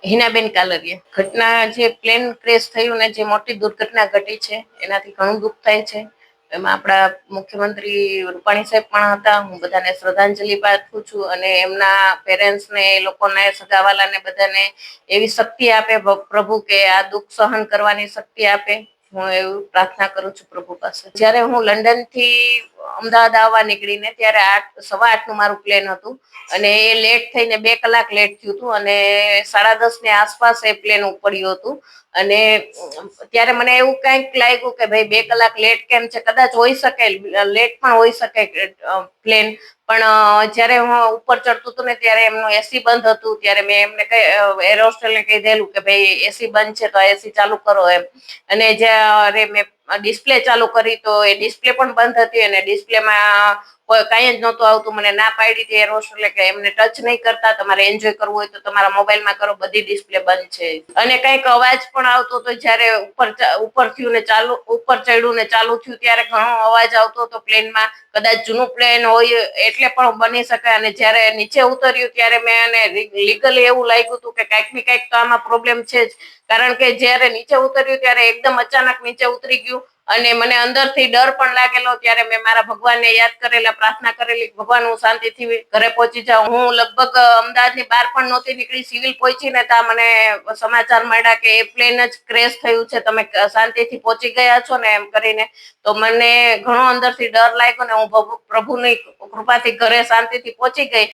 હિનાબેન કાલરિયા. ઘટના જે plane crash થયું ને જે મોટી દુર્ઘટના ઘટી છે એનાથી ઘણું દુઃખ થાય છે. એમાં આપણા મુખ્યમંત્રી રૂપાણી સાહેબ પણ હતા. હું બધાને શ્રદ્ધાંજલિ પાઠવું છું અને એમના પેરેન્ટ્સને એ લોકોને સગાવાલાને બધાને એવી શક્તિ આપે પ્રભુ કે આ દુઃખ સહન કરવાની શક્તિ આપે. હું એવું પ્રાર્થના કરું છું પ્રભુ પાસે. જ્યારે હું લંડન થી અમદાવાદ આવવા નીકળીને ત્યારે 8:15 મારું પ્લેન હતું અને એ લેટ થઈને 2 કલાક લેટ થયું હતું અને 10:30 ની આસપાસ એ પ્લેન ઉપડ્યું હતું. અને ત્યારે મને એવું કંઈક લાગ્યું કે ભાઈ 2 કલાક લેટ કેમ છે, કદાચ હોઈ શકે, લેટ પણ હોઈ શકે પ્લેન. પણ જ્યારે હું ઉપર ચડતું હતું ને ત્યારે એમનું એસી બંધ હતું. ત્યારે મેં એમને એર હોસ્ટેલને કહી દેલું કે ભાઈ એસી બંધ છે તો એસી ચાલુ કરો એમ. અને જ્યારે મેં ડિસ્પ્લે ચાલુ કરી તો એ ડિસ્પ્લે પણ બંધ હતી અને ડિસ્પ્લેમાં કાંઈ જ નહોતું આવતું. મને ના પાડી હતી એર હોસ્ટેલે કે એમને ટચ નહીં કરતા, તમારે એન્જોય કરવું હોય તો તમારા મોબાઈલમાં કરો, બધી ડિસ્પ્લે બંધ છે. અને કંઈક અવાજ પણ આવતો હતો જ્યારે ઉપર થયું ને ચાલુ, ઉપર ચડ્યું ને ચાલુ થયું ત્યારે ઘણો અવાજ આવતો હતો પ્લેનમાં. કદાચ જૂનું પ્લેન હોય એટલે પણ બની શકે. અને જ્યારે નીચે ઉતર્યું ત્યારે મેં લીગલી એવું લાગ્યું હતું કે કંઈક ને કંઈક તો આમાં પ્રોબ્લેમ છે જ. કારણ કે જ્યારે નીચે ઉતર્યું ત્યારે એકદમ અચાનક નીચે ઉતરી ગયું અને મને અંદરથી ડર પણ લાગેલો. ત્યારે મેં મારા ભગવાનને યાદ કરેલા, પ્રાર્થના કરેલી, ભગવાન હું શાંતિથી ઘરે પહોંચી જાઉં. હું લગભગ અમદાવાદની બહાર પણ નહોતી નીકળી, સિવિલ પહોંચી ને ત્યાં મને સમાચાર મળ્યા કે એ પ્લેન જ ક્રેશ થયું છે, તમે શાંતિથી પહોંચી ગયા છો ને એમ કરીને. તો મને ઘણો અંદરથી ડર લાગ્યો ને હું પ્રભુની કૃપાથી ઘરે શાંતિથી પહોંચી ગઈ.